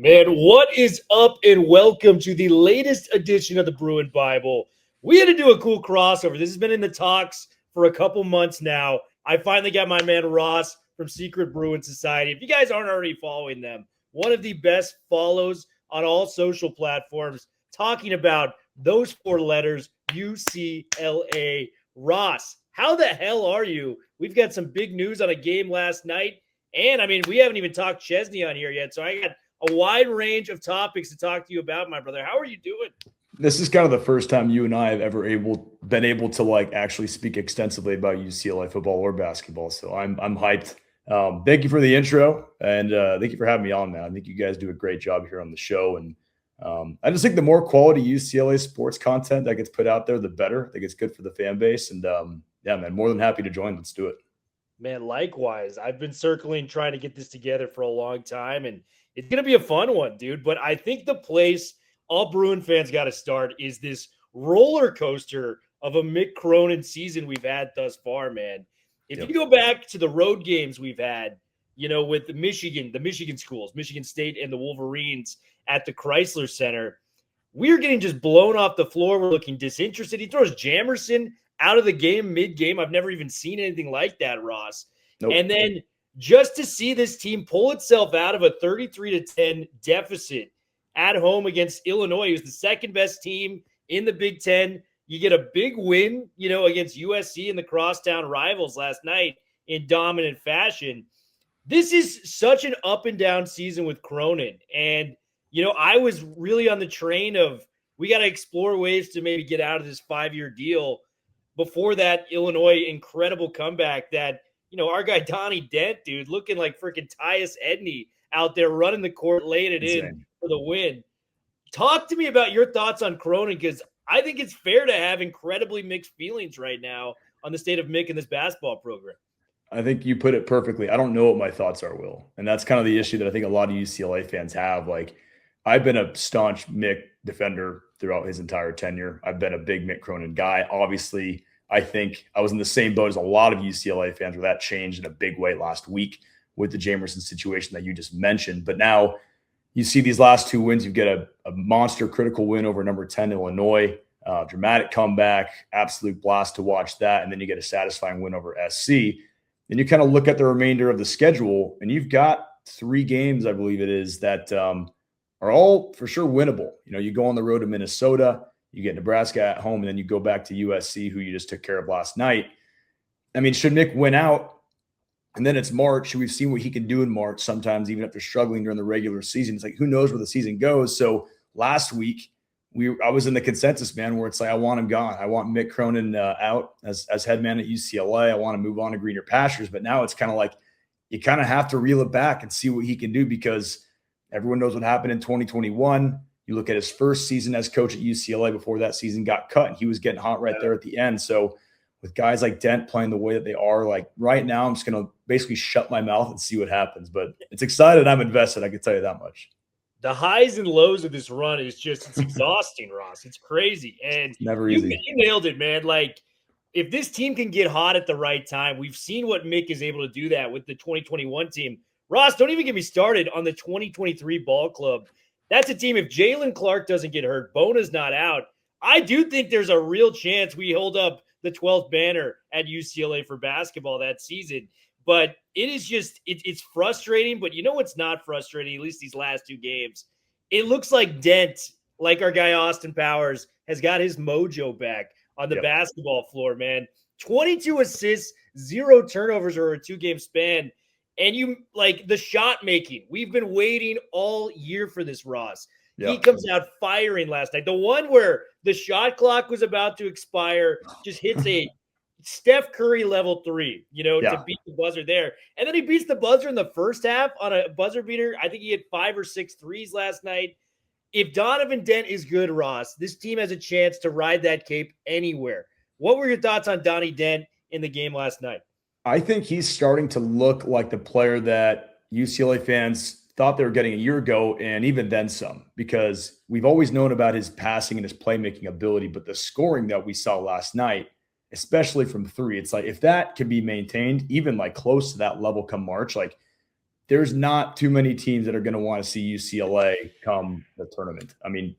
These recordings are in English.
Man, what is up, and welcome to the latest edition of the Bruin Bible. We had to do a cool crossover. This has been in the talks for a couple months now. I finally got my man Ross from Secret Bruin Society. If you guys aren't already following them, one of the best follows on all social platforms, talking about those four letters, UCLA. Ross, how the hell are you? We've got some big news on a game last night. And, we haven't even talked Chesney on here yet, so I got a wide range of topics to talk to you about, my brother. How are you doing? This is kind of the first time you and I have ever been able to actually speak extensively about UCLA football or basketball. So I'm hyped. Thank you for the intro, and thank you for having me on, man. I think you guys do a great job here on the show, and I just think the more quality UCLA sports content that gets put out there, the better. I think it's good for the fan base, and yeah, man, more than happy to join. Let's do it. Man, likewise. I've been circling trying to get this together for a long time, and it's going to be a fun one, dude. But I think the place all Bruin fans got to start is this roller coaster of a Mick Cronin season we've had thus far, man. If you go back to the road games we've had, with the Michigan schools, Michigan State and the Wolverines at the Chrysler Center, we're getting just blown off the floor. We're looking disinterested. He throws Jamerson out of the game mid-game. I've never even seen anything like that, Ross. Nope. And then just to see this team pull itself out of a 33-10 deficit at home against Illinois, who's the second best team in the Big Ten. You get a big win, against USC and the crosstown rivals last night in dominant fashion. This is such an up and down season with Cronin. And, I was really on the train of we got to explore ways to maybe get out of this 5-year deal before that Illinois incredible comeback that, our guy Donnie Dent, dude, looking like freaking Tyus Edney out there running the court, laying it in for the win. Talk to me about your thoughts on Cronin, because I think it's fair to have incredibly mixed feelings right now on the state of Mick in this basketball program. I think you put it perfectly. I don't know what my thoughts are, Will. And that's kind of the issue that I think a lot of UCLA fans have. I've been a staunch Mick defender throughout his entire tenure. I've been a big Mick Cronin guy. Obviously, I think I was in the same boat as a lot of UCLA fans where that changed in a big way last week with the Jamerson situation that you just mentioned. But now you see these last two wins. You get a monster critical win over number 10 Illinois, dramatic comeback, absolute blast to watch that. And then you get a satisfying win over SC. Then you kind of look at the remainder of the schedule, and you've got 3 games, I believe it is, that are all for sure winnable. You go on the road to Minnesota, you get Nebraska at home, and then you go back to USC, who you just took care of last night. Should Mick win out, and then it's March, we've seen what he can do in March sometimes, even after struggling during the regular season. It's who knows where the season goes. So last week, I was in the consensus, man, where it's I want him gone. I want Mick Cronin out as head man at UCLA. I want to move on to greener pastures. But now it's kind of you kind of have to reel it back and see what he can do, because everyone knows what happened in 2021. You look at his first season as coach at UCLA before that season got cut, and he was getting hot right there at the end. So with guys like Dent playing the way that they are, right now, I'm just going to basically shut my mouth and see what happens. But it's excited. I'm invested. I can tell you that much. The highs and lows of this run is it's exhausting, Ross. It's crazy. And never easy. You nailed it, man. If this team can get hot at the right time, we've seen what Mick is able to do that with the 2021 team. Ross, don't even get me started on the 2023 ball club. That's a team, if Jalen Clark doesn't get hurt, Bona's not out, I do think there's a real chance we hold up the 12th banner at UCLA for basketball that season. But it is it's frustrating. But what's not frustrating, at least these last 2 games? It looks like Dent, like our guy Austin Powers, has got his mojo back on the basketball floor, man. 22 assists, 0 turnovers over a 2-game span. And the shot making. We've been waiting all year for this, Ross. He comes out firing last night. The one where the shot clock was about to expire, just hits a Steph Curry level 3, to beat the buzzer there. And then he beats the buzzer in the first half on a buzzer beater. I think he hit 5 or 6 threes last night. If Donovan Dent is good, Ross, this team has a chance to ride that cape anywhere. What were your thoughts on Donnie Dent in the game last night? I think he's starting to look like the player that UCLA fans thought they were getting a year ago, and even then some, because we've always known about his passing and his playmaking ability, but the scoring that we saw last night, especially from 3, it's if that can be maintained, even close to that level come March, there's not too many teams that are going to want to see UCLA come the tournament. I mean,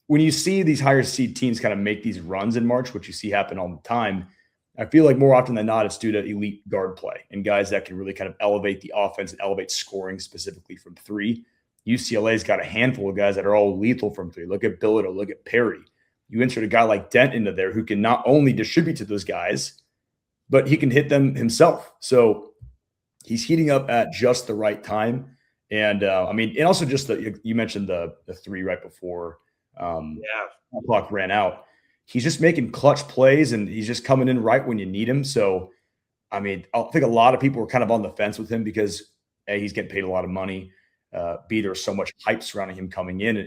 when you see these higher seed teams kind of make these runs in March, which you see happen all the time, I feel like more often than not, it's due to elite guard play and guys that can really kind of elevate the offense and elevate scoring specifically from three. UCLA's got a handful of guys that are all lethal from three. Look at Billard or look at Perry. You insert a guy like Dent into there who can not only distribute to those guys, but he can hit them himself. So he's heating up at just the right time. And I mean, and also just you mentioned the three right before the clock ran out. He's just making clutch plays and he's just coming in right when you need him. So, I mean, I think a lot of people were kind of on the fence with him because A, he's getting paid a lot of money. B, there's so much hype surrounding him coming in.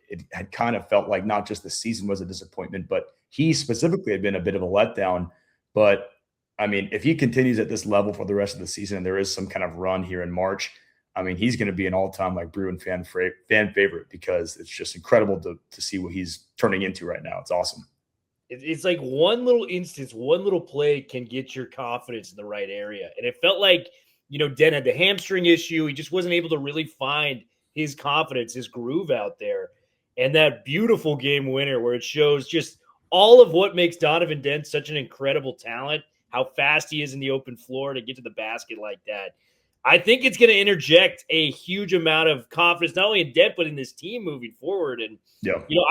It had kind of felt like not just the season was a disappointment, but he specifically had been a bit of a letdown. But I mean, if he continues at this level for the rest of the season and there is some kind of run here in March, I mean, he's going to be an all-time like Bruin fan favorite because it's just incredible to see what he's turning into right now. It's awesome. It's like one little instance, one little play can get your confidence in the right area. And it felt like, Dent had the hamstring issue. He just wasn't able to really find his confidence, his groove out there. And that beautiful game winner where it shows just all of what makes Donovan Dent such an incredible talent, how fast he is in the open floor to get to the basket like that. I think it's going to interject a huge amount of confidence, not only in Dent, but in this team moving forward. And,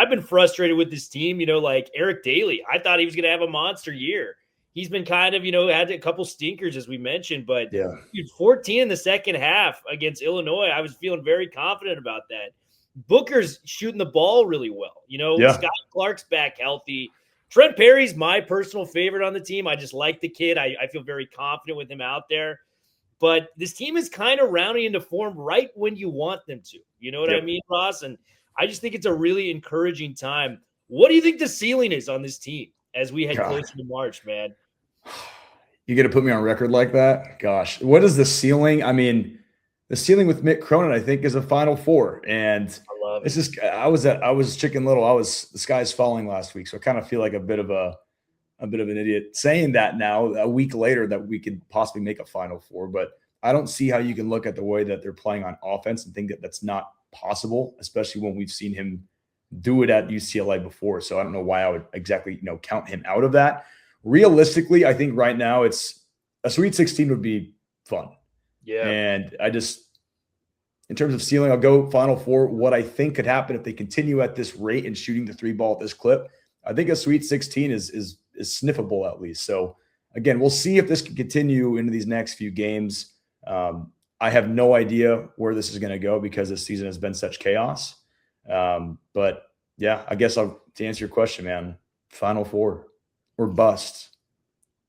I've been frustrated with this team, like Eric Daly. I thought he was going to have a monster year. He's been kind of, had a couple stinkers, as we mentioned, but 14 in the second half against Illinois, I was feeling very confident about that. Booker's shooting the ball really well. Scott Clark's back healthy. Trent Perry's my personal favorite on the team. I just like the kid. I feel very confident with him out there. But this team is kind of rounding into form right when you want them to. You know what I mean, Ross? And I just think it's a really encouraging time. What do you think the ceiling is on this team as we head closer to March, man? You're going to put me on record like that? Gosh. What is the ceiling? I mean, the ceiling with Mick Cronin, I think, is a Final Four. And I love it. It's just I was Chicken Little. The sky's falling last week. So I kind of feel like a bit of an idiot saying that now a week later that we could possibly make a Final Four. But I don't see how you can look at the way that they're playing on offense and think that that's not possible, especially when we've seen him do it at UCLA before. So I don't know why I would exactly, count him out of that. Realistically, I think right now it's a Sweet 16 would be fun. Yeah. And in terms of ceiling, I'll go Final Four. What I think could happen if they continue at this rate and shooting the three ball at this clip, I think a Sweet 16 is sniffable at least. So again, we'll see if this can continue into these next few games. I have no idea where this is going to go because this season has been such chaos. But yeah, I guess to answer your question, man, Final Four or bust.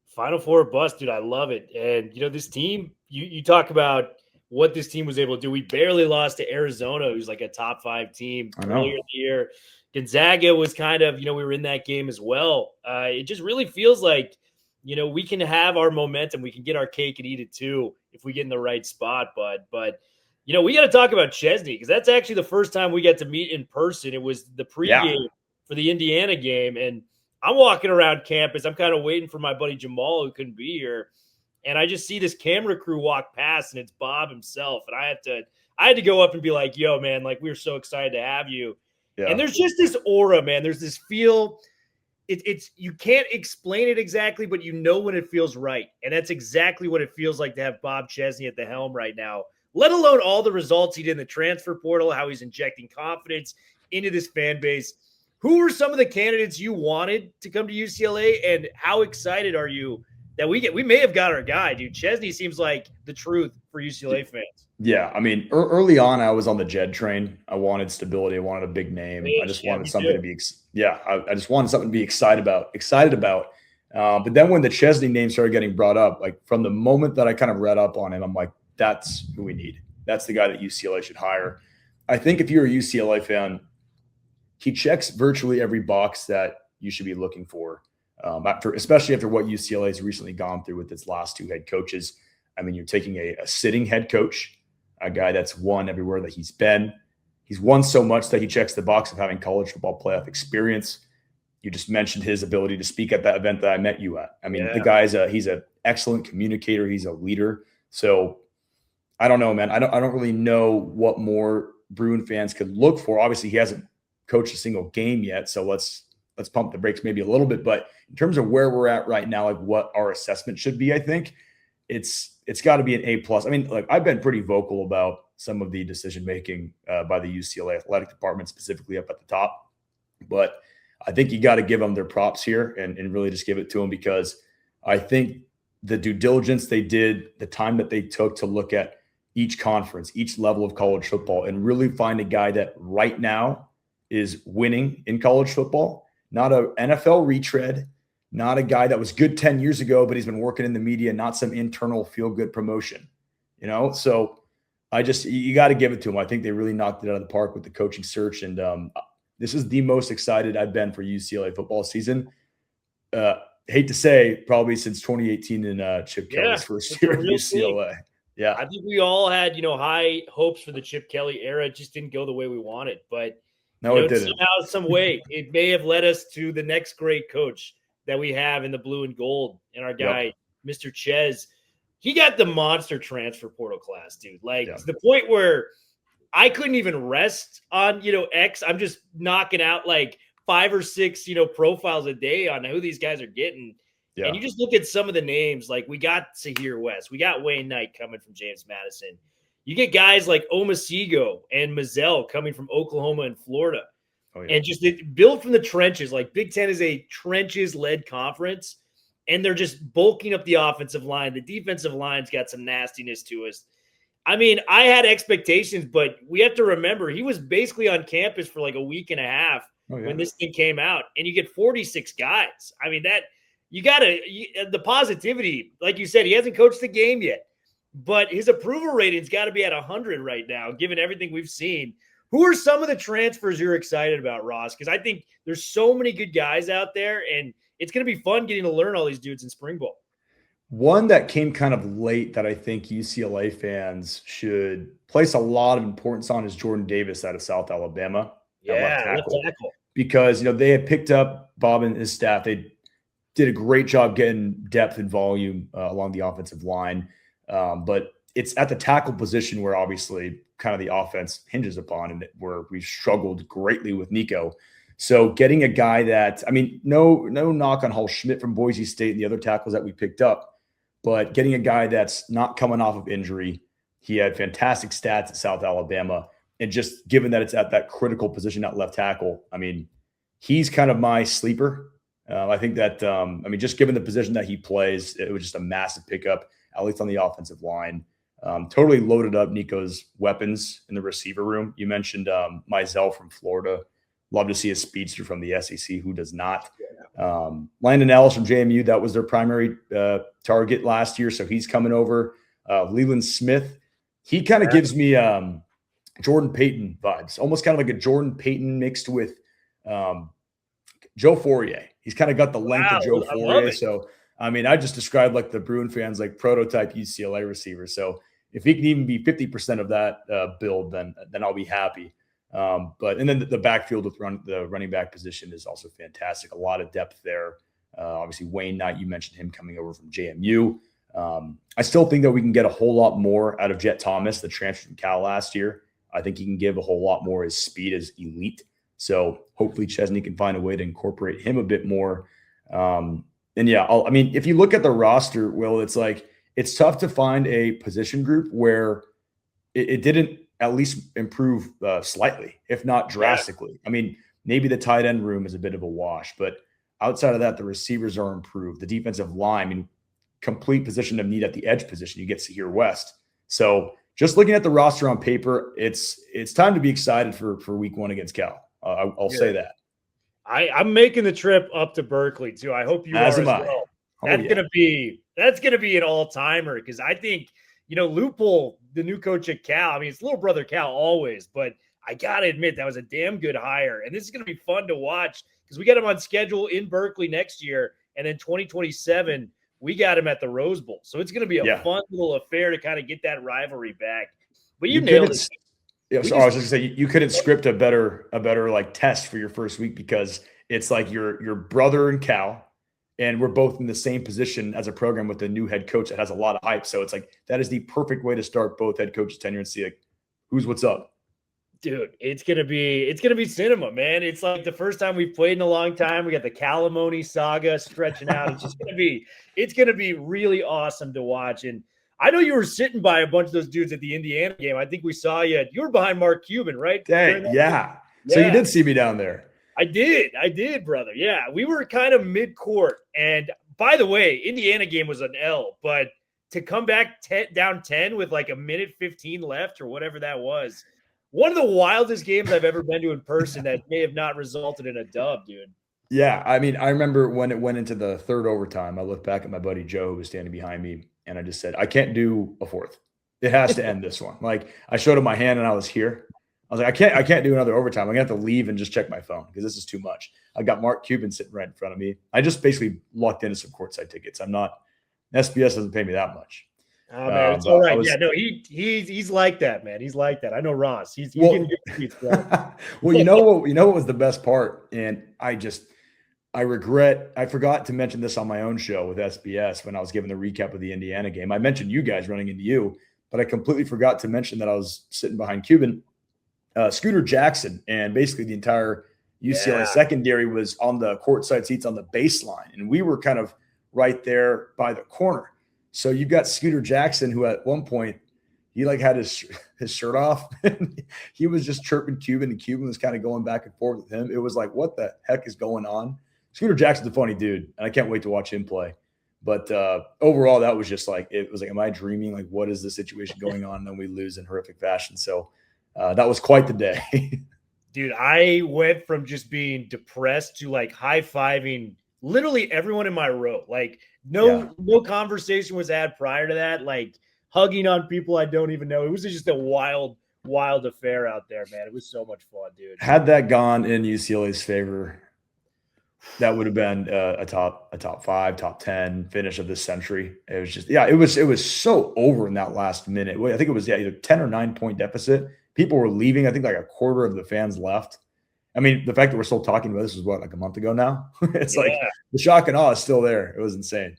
Final Four or bust, dude. I love it. And, this team, you talk about what this team was able to do. We barely lost to Arizona, who's like a top 5 team earlier in the year. Gonzaga was kind of, we were in that game as well. It just really feels like, we can have our momentum. We can get our cake and eat it too if we get in the right spot, bud. But, we got to talk about Chesney because that's actually the first time we got to meet in person. It was the pregame for the Indiana game. And I'm walking around campus. I'm kind of waiting for my buddy Jamal who couldn't be here. And I just see this camera crew walk past and it's Bob himself. And I had to go up and be like, yo, man, like we're so excited to have you. Yeah. And there's just this aura, man. There's this feel. It's you can't explain it exactly, but when it feels right. And that's exactly what it feels like to have Bob Chesney at the helm right now, let alone all the results he did in the transfer portal, how he's injecting confidence into this fan base. Who were some of the candidates you wanted to come to UCLA, and how excited are you that we may have got our guy, dude? Chesney seems like the truth for UCLA fans. Yeah, I mean, early on, I was on the Jed train. I wanted stability. I wanted a big name. I just wanted something to be I just wanted something to be excited about. But then when the Chesney name started getting brought up, like from the moment that I kind of read up on him, I'm like, that's who we need. That's the guy that UCLA should hire. I think if you're a UCLA fan, he checks virtually every box that you should be looking for, especially after what UCLA has recently gone through with its last 2 head coaches. I mean, you're taking a sitting head coach, a guy that's won everywhere that he's been. He's won so much that he checks the box of having college football playoff experience. You just mentioned his ability to speak at that event that I met you at. I mean, the guy's he's an excellent communicator. He's a leader. So I don't know, man. I don't really know what more Bruin fans could look for. Obviously, he hasn't coached a single game yet, so let's pump the brakes maybe a little bit. But in terms of where we're at right now, like what our assessment should be, I think it's got to be an A+. I mean, like I've been pretty vocal about some of the decision making by the UCLA athletic department, specifically up at the top. But I think you got to give them their props here and really just give it to them, because I think the due diligence they did, the time that they took to look at each conference, each level of college football, and really find a guy that right now is winning in college football, not an NFL retread, not a guy that was good 10 years ago, but he's been working in the media, not some internal feel-good promotion, So you got to give it to him. I think they really knocked it out of the park with the coaching search. And this is the most excited I've been for UCLA football season. Hate to say, probably since 2018 in Chip Kelly's first year at UCLA. Thing. Yeah. I think we all had, high hopes for the Chip Kelly era. It just didn't go the way we wanted. But no, it didn't. Somehow, some way, it may have led us to the next great coach that we have in the blue and gold. And our guy, Mr. Ches, he got the monster transfer portal class, dude. To the point where I couldn't even rest on, X. I'm just knocking out like 5 or 6, profiles a day on who these guys are getting. Yeah. And you just look at some of the names, like we got Sahir West, we got Wayne Knight coming from James Madison. You get guys like Omasigo and Mazzell coming from Oklahoma and Florida. Oh, yeah. And just built from the trenches. Like Big Ten is a trenches-led conference, and they're just bulking up the offensive line. The defensive line's got some nastiness to us. I mean, I had expectations, but we have to remember he was basically on campus for like a week and a half when this thing came out, and you get 46 guys. I mean, that you got to the positivity, like you said, he hasn't coached the game yet, but his approval rating's got to be at 100 right now, given everything we've seen. Who are some of the transfers you're excited about, Ross? Because I think there's so many good guys out there, and it's going to be fun getting to learn all these dudes in spring ball. One that came kind of late that I think UCLA fans should place a lot of importance on is Jordan Davis out of South Alabama. Yeah, left tackle. Because, they had picked up Bob and his staff. They did a great job getting depth and volume along the offensive line. But it's at the tackle position where obviously kind of the offense hinges upon, and where we struggled greatly with Nico. So getting a guy that, I mean, no knock on Hall Schmidt from Boise State and the other tackles that we picked up, but getting a guy that's not coming off of injury. He had fantastic stats at South Alabama. And just given that it's at that critical position at left tackle, I mean, he's kind of my sleeper. I think that, just given the position that he plays, it was just a massive pickup, at least on the offensive line. Totally loaded up Nico's weapons in the receiver room. You mentioned Mizell from Florida. Love to see a speedster from the SEC. Who does not? Landon Ellis from JMU, that was their primary target last year, so he's coming over. Leland Smith, he kind of gives me Jordan Payton vibes, almost kind of like a Jordan Payton mixed with Joe Fourier. He's kind of got the length of Joe Fourier. So, I mean, I just described like the Bruin fans like prototype UCLA receiver. So if he can even be 50% of that build, then I'll be happy. And then the backfield with the running back position is also fantastic. A lot of depth there. Obviously, Wayne Knight, you mentioned him coming over from JMU. I still think that we can get a whole lot more out of Jet Thomas, the transfer from Cal last year. I think he can give a whole lot more. His speed is elite. So hopefully Chesney can find a way to incorporate him a bit more. If you look at the roster, Will, it's like it's tough to find a position group where it didn't at least improve slightly, if not drastically. I mean, maybe the tight end room is a bit of a wash, but outside of that, the receivers are improved. The defensive line, I mean, complete position of need at the edge position. You get Sahir West. So just looking at the roster on paper, it's time to be excited for week 1 against Cal. I'll say that. I'm making the trip up to Berkeley too. I hope you are as well. That's gonna be an all-timer, because I think Loophole, the new coach at Cal. I mean, it's little brother Cal always, but I gotta admit that was a damn good hire, and this is gonna be fun to watch because we got him on schedule in Berkeley next year, and then 2027 we got him at the Rose Bowl. So it's gonna be a fun little affair to kind of get that rivalry back. But you nailed it. Yeah, so I was just gonna say you couldn't script a better like test for your first week, because it's like your brother and Cal, And we're both in the same position as a program with a new head coach that has a lot of hype. So it's like, that is the perfect way to start both head coaches' tenure and see like who's what's up. Dude, it's gonna be cinema, man. It's like the first time we've played in a long time. We got the Calamoni saga stretching out. It's gonna be really awesome to watch. And I know you were sitting by a bunch of those dudes at the Indiana game. I think we saw you. You were behind Mark Cuban, right? Dang, yeah. So you did see me down there. I did, brother. Yeah, we were kind of mid-court. And by the way, Indiana game was an L, but to come back down 10 with like a minute 15 left or whatever that was. One of the wildest games I've ever been to in person that may have not resulted in a dub, dude. Yeah, I mean, I remember when it went into the third overtime, I looked back at my buddy Joe, who was standing behind me, and I just said, I can't do a fourth. It has to end this one. Like, I showed him my hand and I was here. I was like, I can't do another overtime. I'm gonna have to leave and just check my phone because this is too much. I got Mark Cuban sitting right in front of me. I just basically lucked into some courtside tickets. SBS doesn't pay me that much. Oh man, it's all right. Yeah, no, he's like that, man. He's like that. I know Ross. He's getting good seats, bro. Well, you know what was the best part, and I forgot to mention this on my own show with SBS when I was giving the recap of the Indiana game. I mentioned you guys running into you, but I completely forgot to mention that I was sitting behind Cuban, Scooter Jackson, and basically the entire UCLA secondary was on the courtside seats on the baseline, and we were kind of right there by the corner. So you've got Scooter Jackson, who at one point he like had his shirt off. He was just chirping Cuban, and Cuban was kind of going back and forth with him. It was like, what the heck is going on? Scooter Jackson's a funny dude, and I can't wait to watch him play. But overall, that was just like, it was like, am I dreaming? Like, what is the situation going on? And then we lose in horrific fashion. So that was quite the day. Dude, I went from just being depressed to like high-fiving literally everyone in my row. Like, no conversation was had prior to that. Like, hugging on people I don't even know. It was just a wild affair out there, man. It was so much fun, dude. Had that gone in UCLA's favor, that would have been a top 5, top 10 finish of this century. It was just, it was so over in that last minute. I think it was either 10 or 9 point deficit. People were leaving. I think like a quarter of the fans left. I mean, the fact that we're still talking about this was like a month ago now. It's like the shock and awe is still there. It was insane.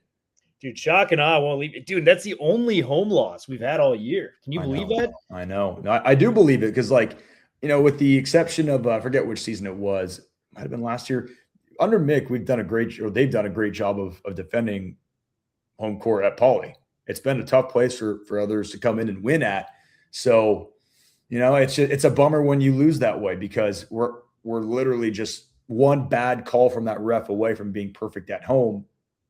Dude, shock and awe won't leave. Dude, that's the only home loss we've had all year. Can you believe that? I know. No, I do believe it because, like, you know, with the exception of I forget which season it was, might have been last year. Under Mick, they've done a great job of defending home court at Pauley. It's been a tough place for others to come in and win at. So, you know, it's a bummer when you lose that way because we're literally just one bad call from that ref away from being perfect at home,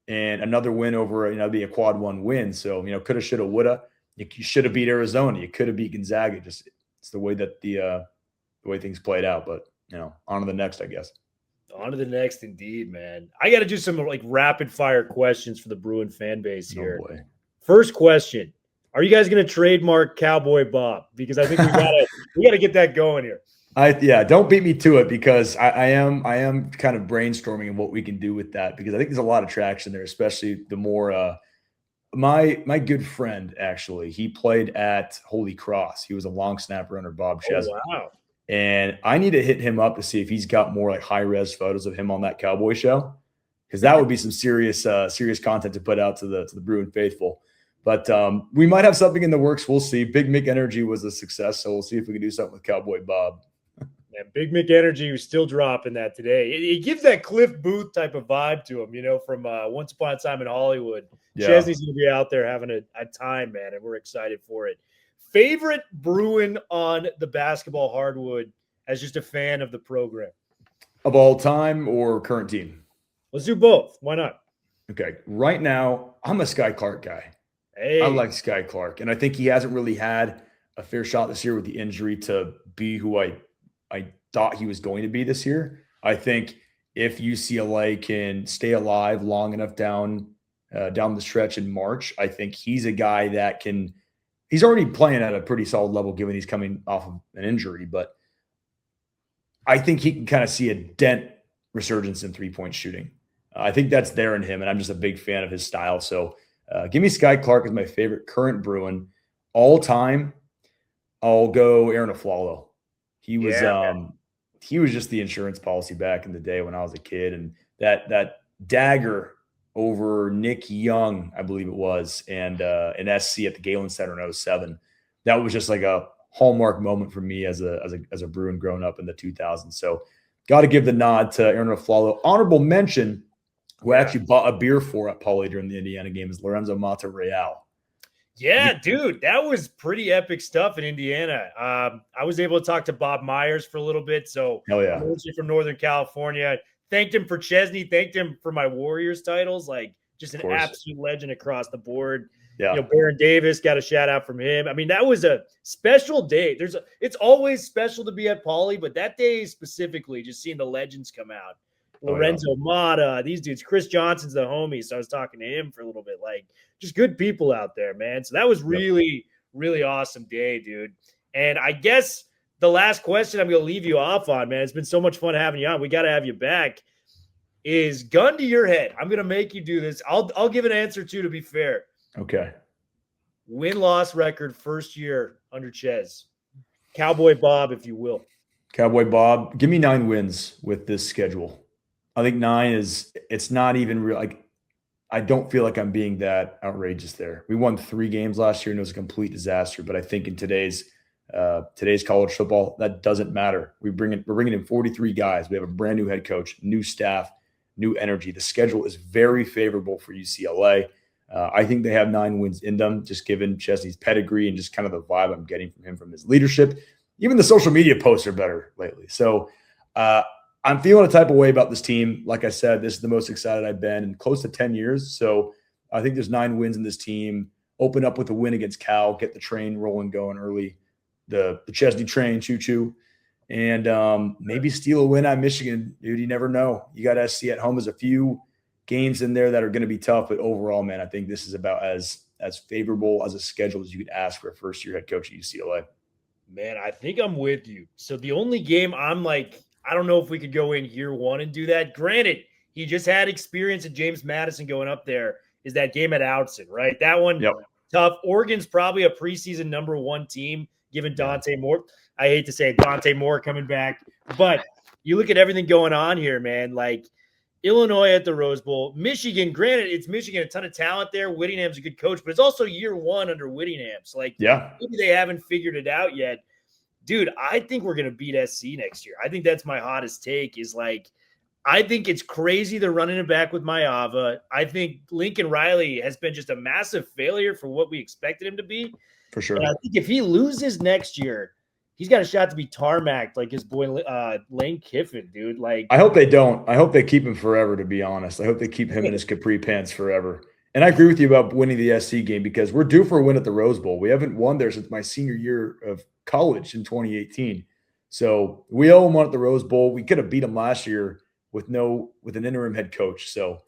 and another win over, you know, be a quad 1 win. So, you know, coulda, shoulda, woulda. You should have beat Arizona. You could have beat Gonzaga. Just it's the way that the way things played out. But, you know, on to the next, I guess. On to the next, indeed, man. I got to do some like rapid fire questions for the Bruin fan base here. Oh boy. First question: are you guys going to trademark Cowboy Bob? Because I think we gotta get that going here. Don't beat me to it because I am kind of brainstorming what we can do with that because I think there's a lot of traction there, especially the more my good friend actually, he played at Holy Cross. He was a long snapper under Bob Chesney. Oh, wow. And I need to hit him up to see if he's got more like high res photos of him on that Cowboy show, because that would be some serious content to put out to the Bruin faithful. But we might have something in the works. We'll see. Big Mick Energy was a success, so we'll see if we can do something with Cowboy Bob. Yeah, Big Mick Energy was still dropping that today. It gives that Cliff Booth type of vibe to him, you know, from Once Upon a Time in Hollywood. Yeah. Chesney's going to be out there having a time, man, and we're excited for it. Favorite Bruin on the basketball hardwood as just a fan of the program? Of all time or current team? Let's do both. Why not? Okay. Right now, I'm a Sky Clark guy. Hey. I like Sky Clark, and I think he hasn't really had a fair shot this year with the injury to be who I thought he was going to be this year. I think if UCLA can stay alive long enough down the stretch in March, I think he's a guy that can – he's already playing at a pretty solid level given he's coming off of an injury, but I think he can kind of see a dent resurgence in three-point shooting. I think that's there in him, and I'm just a big fan of his style. So give me Sky Clark as my favorite current Bruin. All time, I'll go Aaron Aflalo. He was just the insurance policy back in the day when I was a kid, and that dagger over Nick Young, I believe it was, and an SC at the Galen Center in 07. That was just like a hallmark moment for me as a Bruin growing up in the 2000s. So got to give the nod to Aaron Aflalo. Honorable mention, who I actually bought a beer for at Pauley during the Indiana game, is Lorenzo Mata Real. Yeah, dude, that was pretty epic stuff in Indiana. I was able to talk to Bob Myers for a little bit. So hell yeah, mostly from Northern California. Thanked him for Chesney. Thanked him for my Warriors titles. Like just an absolute legend across the board. Yeah. You know, Baron Davis got a shout out from him. I mean, that was a special day. It's always special to be at Pauley, but that day specifically, just seeing the legends come out. Lorenzo Mata, these dudes. Chris Johnson's the homie, so I was talking to him for a little bit. Like, just good people out there, man. So that was really, really awesome day, dude. And I guess the last question I'm going to leave you off on, man, it's been so much fun having you on. We got to have you back. Is gun to your head. I'm going to make you do this. I'll give an answer too, to be fair. Okay. Win-loss record first year under Ches. Cowboy Bob, if you will. Cowboy Bob, give me 9 wins with this schedule. I think 9 it's not even real. Like, I don't feel like I'm being that outrageous there. We won 3 games last year and it was a complete disaster. But I think in today's college football, that doesn't matter. We're bringing in 43 guys. We have a brand new head coach, new staff, new energy. The schedule is very favorable for UCLA. I think they have 9 wins in them, just given Chesney's pedigree and just kind of the vibe I'm getting from him, from his leadership. Even the social media posts are better lately. So I'm feeling a type of way about this team. Like I said, this is the most excited I've been in close to 10 years. So I think there's 9 wins in this team. Open up with a win against Cal, get the train rolling, going early. The Chesney train, choo-choo. And maybe steal a win at Michigan. Dude, you never know. You got SC at home. There's a few games in there that are going to be tough. But overall, man, I think this is about as favorable as a schedule as you could ask for a first-year head coach at UCLA. Man, I think I'm with you. So the only game I'm like, I don't know if we could go in year one and do that. Granted, he just had experience at James Madison going up there. Is that game at Outson, right? That one, tough. Oregon's probably a preseason number 1 team, given Dante Moore. I hate to say it, Dante Moore coming back. But you look at everything going on here, man. Like Illinois at the Rose Bowl. Michigan, granted, it's Michigan, a ton of talent there. Whittingham's a good coach, but it's also year 1 under Whittingham. So, like, maybe they haven't figured it out yet. Dude, I think we're going to beat SC next year. I think that's my hottest take is like, I think it's crazy they're running it back with Iamaleava. I think Lincoln Riley has been just a massive failure for what we expected him to be. For sure. And I think if he loses next year, he's got a shot to be tarmacked like his boy Lane Kiffin, dude. Like, I hope they don't. I hope they keep him forever, to be honest. I hope they keep him in his capri pants forever. And I agree with you about winning the SC game because we're due for a win at the Rose Bowl. We haven't won there since my senior year of college in 2018. So we owe them one at the Rose Bowl. We could have beat them last year with an interim head coach. So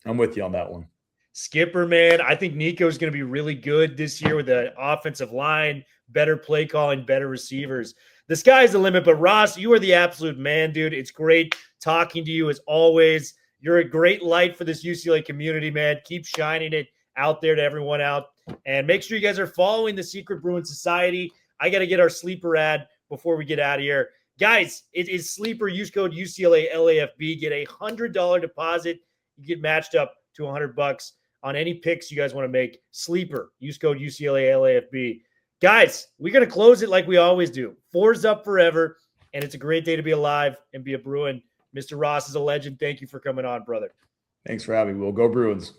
I'm with you on that one. Skipper, man, I think Nico's going to be really good this year with the offensive line, better play calling, better receivers. The sky's the limit, but Ross, you are the absolute man, dude. It's great talking to you as always. You're a great light for this UCLA community, man. Keep shining it out there to everyone out. And make sure you guys are following the Secret Bruin Society. I got to get our sleeper ad before we get out of here. Guys, it is sleeper. Use code UCLA LAFB. Get a $100 deposit. You get matched up to $100 on any picks you guys want to make. Sleeper. Use code UCLA LAFB. Guys, we're going to close it like we always do. 4's up forever, and it's a great day to be alive and be a Bruin. Mr. Ross is a legend. Thank you for coming on, brother. Thanks for having me. We'll go Bruins.